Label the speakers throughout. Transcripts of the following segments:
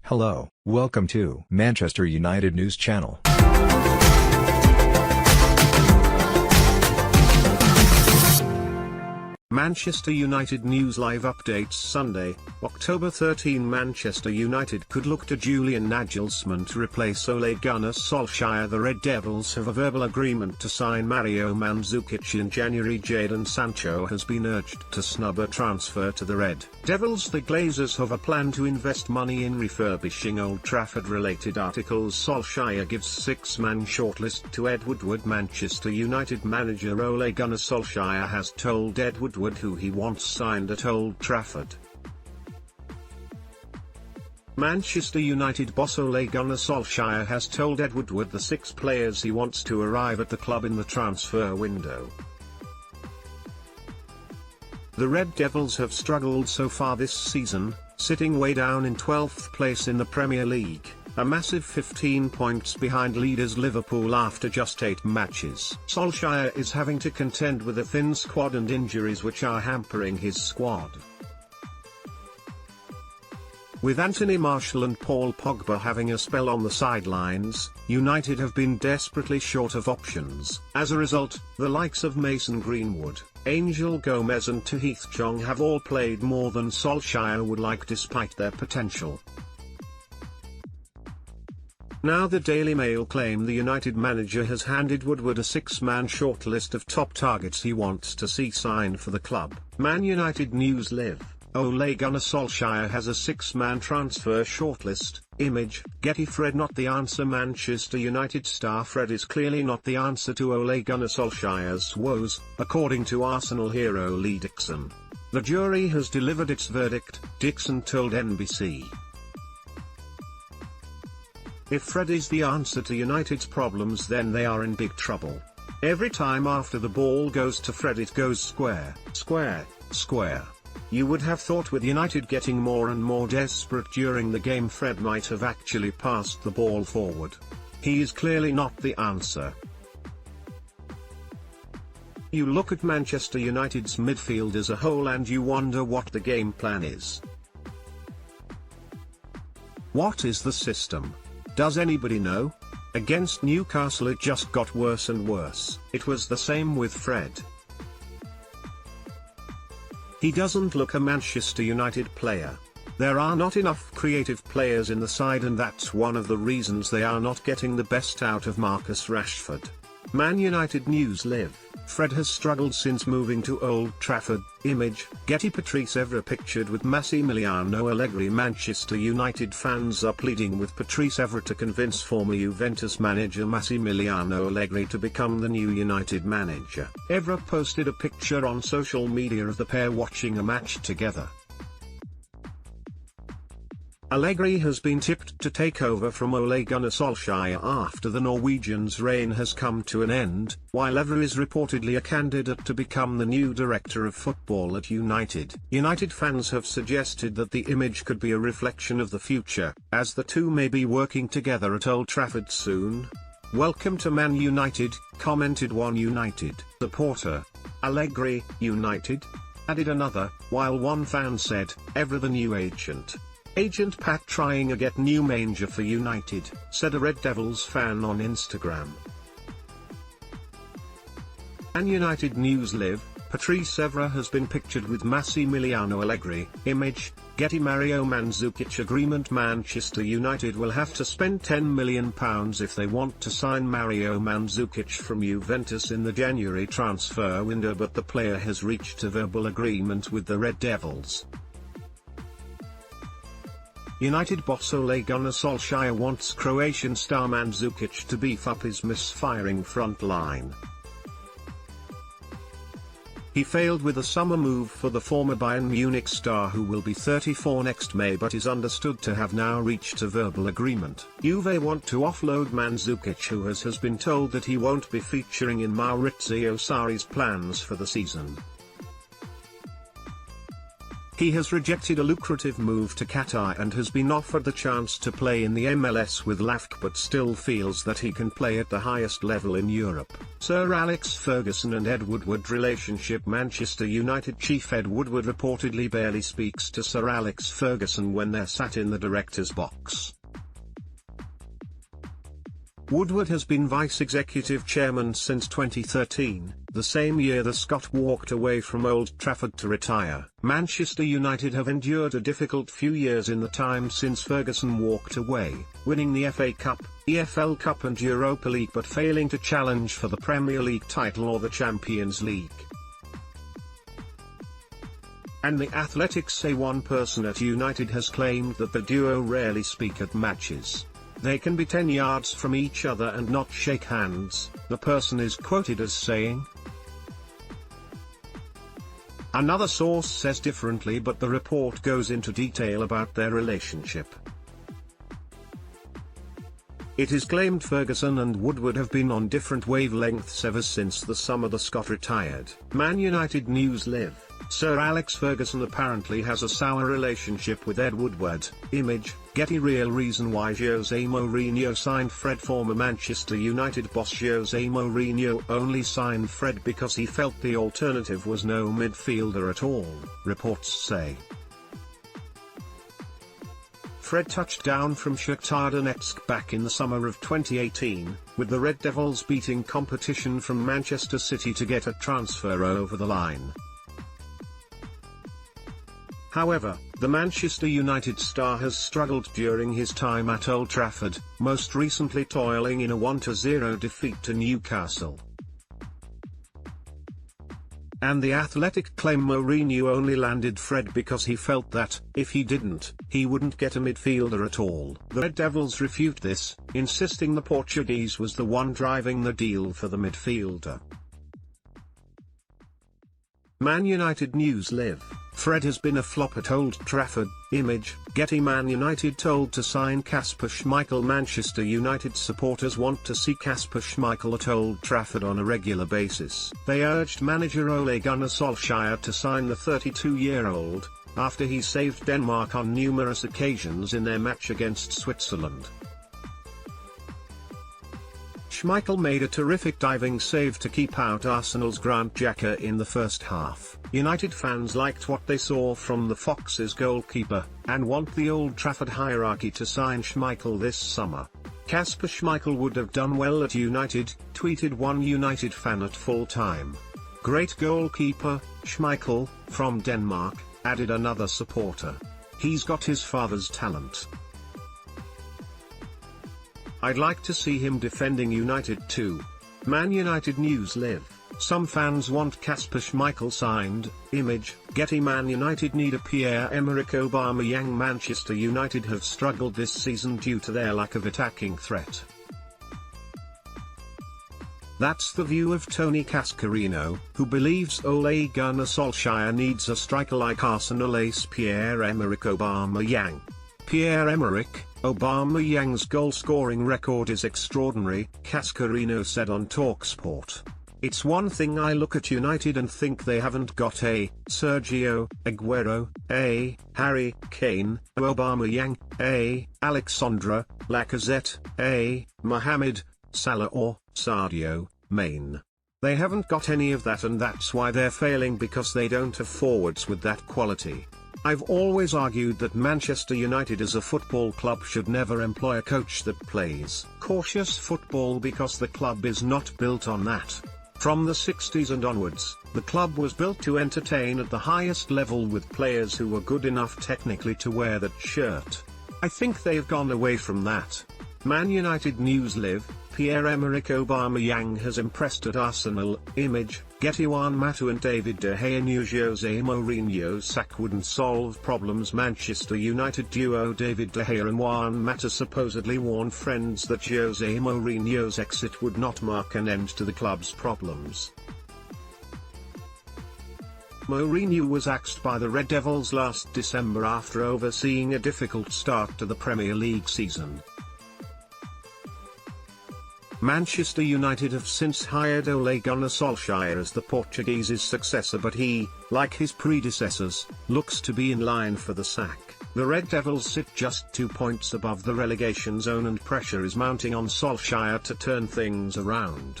Speaker 1: Hello, welcome to Manchester United News Channel.
Speaker 2: Manchester United News Live updates Sunday, October 13. Manchester United could look to Julian Nagelsmann to replace Ole Gunnar Solskjaer. The Red Devils have a verbal agreement to sign Mario Mandzukic in January. JaDon Sancho has been urged to snub a transfer to the Red Devils. The Glazers have a plan to invest money in refurbishing Old Trafford Related articles. Solskjaer gives six-man shortlist to Ed Woodward. Manchester United manager Ole Gunnar Solskjaer has told Ed Woodward who he wants signed at Old Trafford. Manchester United boss Ole Gunnar Solskjaer has told Ed Woodward the 6 players he wants to arrive at the club in the transfer window. The Red Devils have struggled so far this season, sitting way down in 12th place in the Premier League, a massive 15 points behind leaders Liverpool after just 8 matches. Solskjaer is having to contend with a thin squad and injuries which are hampering his squad. With Anthony Martial and Paul Pogba having a spell on the sidelines, United have been desperately short of options. As a result, the likes of Mason Greenwood, Gomes and Tahith Chong have all played more than Solskjaer would like despite their potential. Now the Daily Mail claim the United manager has handed Woodward a 6-man shortlist of top targets he wants to see signed for the club. Man United News Live, Ole Gunnar Solskjaer has a 6-man transfer shortlist. Image, Getty. Fred not the answer. Manchester United star Fred is clearly not the answer to Ole Gunnar Solskjaer's woes, according to Arsenal hero Lee Dixon. The jury has delivered its verdict, Dixon told NBC. If Fred is the answer to United's problems, then they are in big trouble. Every time after the ball goes to Fred it goes square, square, square. You would have thought with United getting more and more desperate during the game Fred might have actually passed the ball forward. He is clearly not the answer. You look at Manchester United's midfield as a whole and you wonder what the game plan is. What is the system? Does anybody know? Against Newcastle it just got worse and worse. It was the same with Fred. He doesn't look a Manchester United player. There are not enough creative players in the side and that's one of the reasons they are not getting the best out of Marcus Rashford. Man United News Live, Fred has struggled since moving to Old Trafford. Image, Getty. Patrice Evra pictured with Massimiliano Allegri. Manchester United fans are pleading with Patrice Evra to convince former Juventus manager Massimiliano Allegri to become the new United manager. Evra posted a picture on social media of the pair watching a match together. Allegri has been tipped to take over from Ole Gunnar Solskjaer after the Norwegian's reign has come to an end, while Evra is reportedly a candidate to become the new director of football at United. United fans have suggested that the image could be a reflection of the future, as the two may be working together at Old Trafford soon. Welcome to Man United, commented one United supporter. Allegri, United? Added another, while one fan said, Evra the new agent. Agent Pat trying a get new manager for United, said a Red Devils fan on Instagram. Man United News Live, Patrice Evra has been pictured with Massimiliano Allegri. Image, Getty. Mario Mandzukic agreement. Manchester United will have to spend £10 million if they want to sign Mario Mandzukic from Juventus in the January transfer window, but the player has reached a verbal agreement with the Red Devils. United boss Ole Gunnar Solskjaer wants Croatian star Mandzukic to beef up his misfiring front line. He failed with a summer move for the former Bayern Munich star who will be 34 next May, but is understood to have now reached a verbal agreement. Juve want to offload Mandzukic, who has been told that he won't be featuring in Maurizio Sarri's plans for the season. He has rejected a lucrative move to Qatar and has been offered the chance to play in the MLS with LAFC, but still feels that he can play at the highest level in Europe. Sir Alex Ferguson and Ed Woodward relationship. Manchester United chief Ed Woodward reportedly barely speaks to Sir Alex Ferguson when they're sat in the director's box. Woodward has been vice-executive chairman since 2013, the same year the Scot walked away from Old Trafford to retire. Manchester United have endured a difficult few years in the time since Ferguson walked away, winning the FA Cup, EFL Cup and Europa League but failing to challenge for the Premier League title or the Champions League. And The Athletic say one person at United has claimed that the duo rarely speak at matches. They can be 10 yards from each other and not shake hands, the person is quoted as saying. Another source says differently, but the report goes into detail about their relationship. It is claimed Ferguson and Woodward have been on different wavelengths ever since the summer the Scot retired. Man United News Live. Sir Alex Ferguson apparently has a sour relationship with Ed Woodward. Image, Getty. Real reason why Jose Mourinho signed Fred. Former Manchester United boss Jose Mourinho only signed Fred because he felt the alternative was no midfielder at all, reports say. Fred touched down from Shakhtar Donetsk back in the summer of 2018, with the Red Devils beating competition from Manchester City to get a transfer over the line. However, the Manchester United star has struggled during his time at Old Trafford, most recently toiling in a 1-0 defeat to Newcastle. And The Athletic claim Mourinho only landed Fred because he felt that, if he didn't, he wouldn't get a midfielder at all. The Red Devils refute this, insisting the Portuguese was the one driving the deal for the midfielder. Man United News Live. Fred has been a flop at Old Trafford. Image, Getty. Man United told to sign Kasper Schmeichel. Manchester United supporters want to see Kasper Schmeichel at Old Trafford on a regular basis. They urged manager Ole Gunnar Solskjaer to sign the 32-year-old, after he saved Denmark on numerous occasions in their match against Switzerland. Schmeichel made a terrific diving save to keep out Arsenal's Grant Xhaka in the first half. United fans liked what they saw from the Foxes goalkeeper, and want the Old Trafford hierarchy to sign Schmeichel this summer. Kasper Schmeichel would have done well at United, tweeted one United fan at full time. Great goalkeeper, Schmeichel, from Denmark, added another supporter. He's got his father's talent. I'd like to see him defending United too. Man United News Live. Some fans want Kasper Schmeichel signed. Image, Getty. Man United need a Pierre-Emerick Aubameyang. Manchester United have struggled this season due to their lack of attacking threat. That's the view of Tony Cascarino, who believes Ole Gunnar Solskjaer needs a striker like Arsenal ace Pierre-Emerick Aubameyang. Pierre-Emerick Aubameyang's goal-scoring record is extraordinary, Cascarino said on TalkSport. It's one thing I look at United and think they haven't got a Sergio Aguero, a Harry Kane, Aubameyang, a Alexandre Lacazette, a Mohamed Salah or Sadio Mane. They haven't got any of that, and that's why they're failing, because they don't have forwards with that quality. I've always argued that Manchester United as a football club should never employ a coach that plays cautious football, because the club is not built on that. From the 60s and onwards, the club was built to entertain at the highest level with players who were good enough technically to wear that shirt. I think they've gone away from that. Man United News Live. Pierre-Emerick Aubameyang has impressed at Arsenal. Image, Getty. Juan Mata and David De Gea knew Jose Mourinho's sack wouldn't solve problems. Manchester United duo David De Gea and Juan Mata supposedly warned friends that Jose Mourinho's exit would not mark an end to the club's problems. Mourinho was axed by the Red Devils last December after overseeing a difficult start to the Premier League season. Manchester United have since hired Ole Gunnar Solskjaer as the Portuguese's successor, but he, like his predecessors, looks to be in line for the sack. The Red Devils sit just 2 points above the relegation zone and pressure is mounting on Solskjaer to turn things around.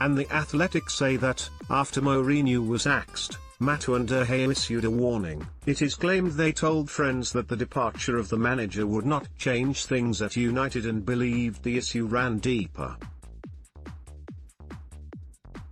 Speaker 2: And the Athletic say that, after Mourinho was axed, Mato and Tahith issued a warning. It is claimed they told friends that the departure of the manager would not change things at United and believed the issue ran deeper.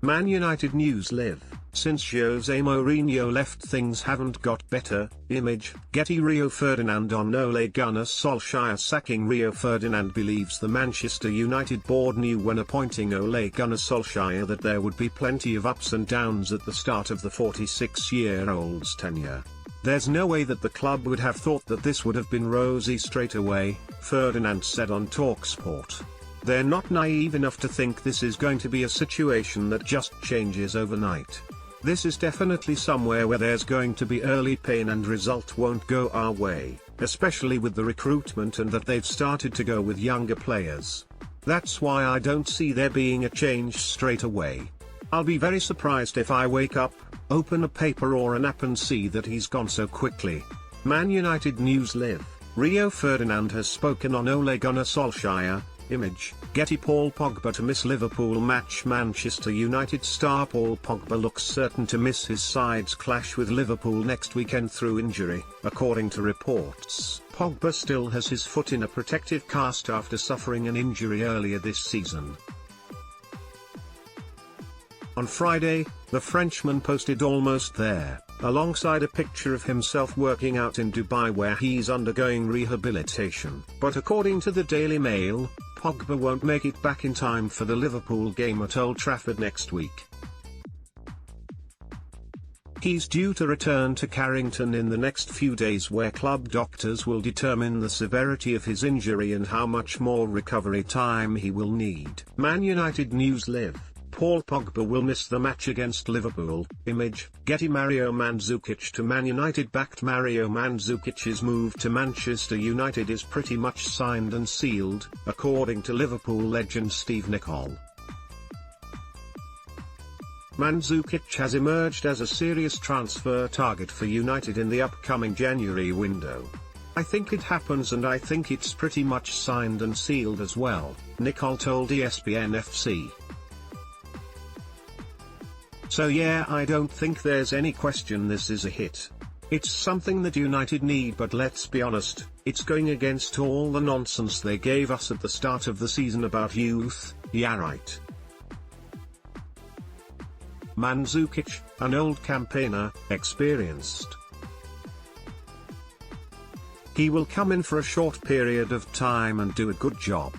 Speaker 2: Man United News Live. Since Jose Mourinho left, things haven't got better. Image, Getty. Rio Ferdinand on Ole Gunnar Solskjaer sacking. Rio Ferdinand believes the Manchester United board knew when appointing Ole Gunnar Solskjaer that there would be plenty of ups and downs at the start of the 46-year-old's tenure. There's no way that the club would have thought that this would have been rosy straight away, Ferdinand said on TalkSport. They're not naive enough to think this is going to be a situation that just changes overnight. This is definitely somewhere where there's going to be early pain and result won't go our way, especially with the recruitment and that they've started to go with younger players. That's why I don't see there being a change straight away. I'll be very surprised if I wake up, open a paper or an app and see that he's gone so quickly. Man United News Live. Rio Ferdinand has spoken on Ole Gunnar Solskjaer. Image, Getty. Paul Pogba to miss Liverpool match. Manchester United star Paul Pogba looks certain to miss his side's clash with Liverpool next weekend through injury. According to reports, Pogba still has his foot in a protective cast after suffering an injury earlier this season. On Friday, the Frenchman posted "Almost there," alongside a picture of himself working out in Dubai where he's undergoing rehabilitation. But according to the Daily Mail, Pogba won't make it back in time for the Liverpool game at Old Trafford next week. He's due to return to Carrington in the next few days, where club doctors will determine the severity of his injury and how much more recovery time he will need. Man United News Live. Paul Pogba will miss the match against Liverpool. Image, Getty. Mario Mandzukic to Man United. Backed. Mario Mandzukic's move to Manchester United is pretty much signed and sealed, according to Liverpool legend Steve Nicol. Mandzukic has emerged as a serious transfer target for United in the upcoming January window. I think it happens, and I think it's pretty much signed and sealed as well, Nicol told ESPN FC. So yeah, I don't think there's any question this is a hit. It's something that United need, but let's be honest, it's going against all the nonsense they gave us at the start of the season about youth. Yeah, right. Mandzukic, an old campaigner, experienced. He will come in for a short period of time and do a good job.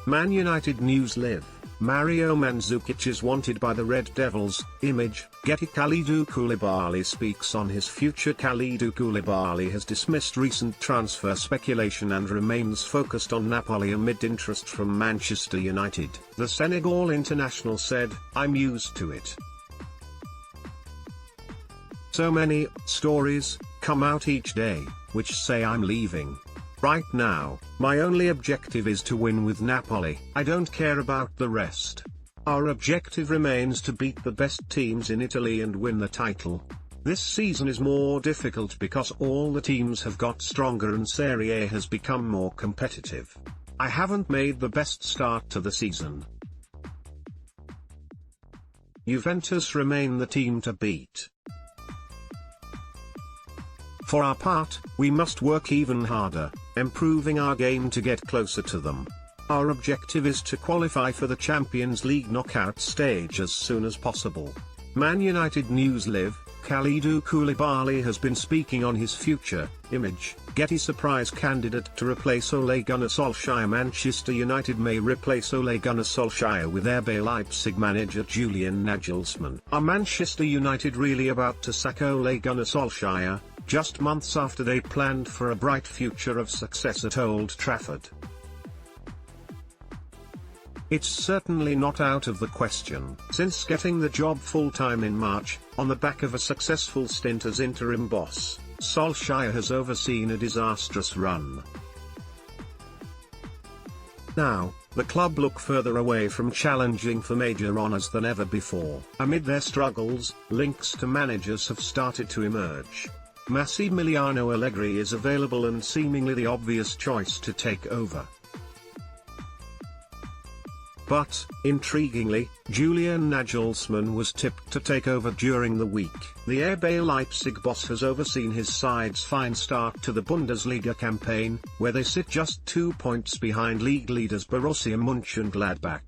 Speaker 2: Man United News Live. Mario Mandzukic is wanted by the Red Devils. Image, Getty. Kalidou Koulibaly speaks on his future. Kalidou Koulibaly has dismissed recent transfer speculation and remains focused on Napoli amid interest from Manchester United. The Senegal international said, "I'm used to it. So many stories come out each day, which say I'm leaving. Right now, my only objective is to win with Napoli. I don't care about the rest. Our objective remains to beat the best teams in Italy and win the title. This season is more difficult because all the teams have got stronger and Serie A has become more competitive. I haven't made the best start to the season. Juventus remain the team to beat. For our part, we must work even harder, improving our game to get closer to them. Our objective is to qualify for the Champions League knockout stage as soon as possible." Man United News Live. Kalidou Koulibaly has been speaking on his future. Image, Getty. Surprise candidate to replace Ole Gunnar Solskjaer. Manchester United may replace Ole Gunnar Solskjaer with RB Leipzig manager Julian Nagelsmann. Are Manchester United really about to sack Ole Gunnar Solskjaer, just months after they planned for a bright future of success at Old Trafford? It's certainly not out of the question. Since getting the job full-time in March, on the back of a successful stint as interim boss, Solskjaer has overseen a disastrous run. Now, the club look further away from challenging for major honours than ever before. Amid their struggles, links to managers have started to emerge. Massimiliano Allegri is available and seemingly the obvious choice to take over. But, intriguingly, Julian Nagelsmann was tipped to take over during the week. The RB Leipzig boss has overseen his side's fine start to the Bundesliga campaign, where they sit just 2 points behind league leaders Borussia Mönchengladbach.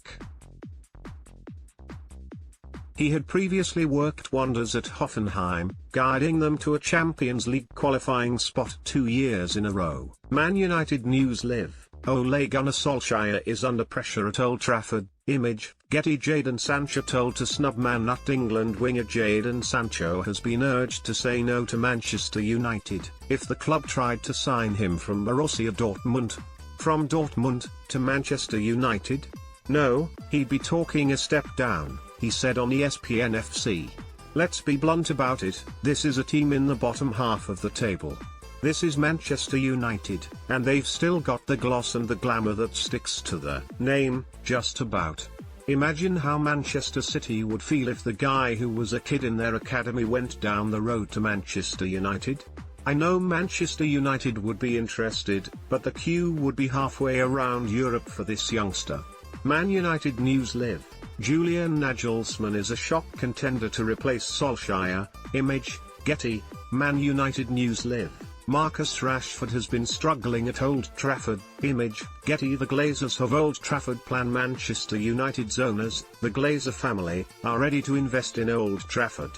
Speaker 2: He had previously worked wonders at Hoffenheim, guiding them to a Champions League qualifying spot 2 years in a row. Man United News Live. Ole Gunnar Solskjaer is under pressure at Old Trafford. Image, Getty. JaDon Sancho told to snub Man at England winger JaDon Sancho has been urged to say no to Manchester United if the club tried to sign him from Borussia Dortmund. From Dortmund to Manchester United? No, he'd be talking a step down, he said on ESPN FC. Let's be blunt about it, this is a team in the bottom half of the table. This is Manchester United, and they've still got the gloss and the glamour that sticks to the name, just about. Imagine how Manchester City would feel if the guy who was a kid in their academy went down the road to Manchester United. I know Manchester United would be interested, but the queue would be halfway around Europe for this youngster. Man United News Live. Julian Nagelsmann is a shock contender to replace Solskjaer. Image, Getty, Man United News Live. Marcus Rashford has been struggling at Old Trafford. Image, Getty. The Glazers of Old Trafford plan. Manchester United's owners, the Glazer family, are ready to invest in Old Trafford.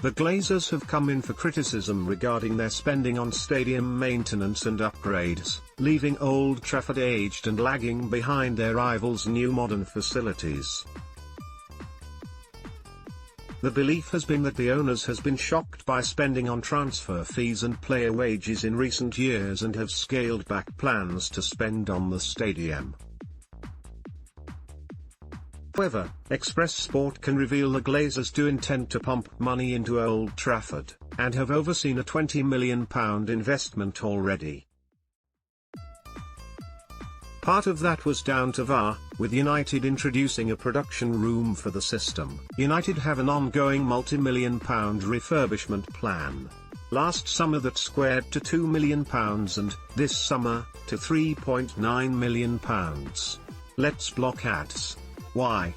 Speaker 2: The Glazers have come in for criticism regarding their spending on stadium maintenance and upgrades, leaving Old Trafford aged and lagging behind their rivals' new modern facilities. The belief has been that the owners has been shocked by spending on transfer fees and player wages in recent years and have scaled back plans to spend on the stadium. However, Express Sport can reveal the Glazers do intend to pump money into Old Trafford, and have overseen a £20 million investment already. Part of that was down to VAR, with United introducing a production room for the system. United have an ongoing multi-million-pound refurbishment plan. Last summer that squared to £2 million and, this summer, to £3.9 million. Let's block ads. Why?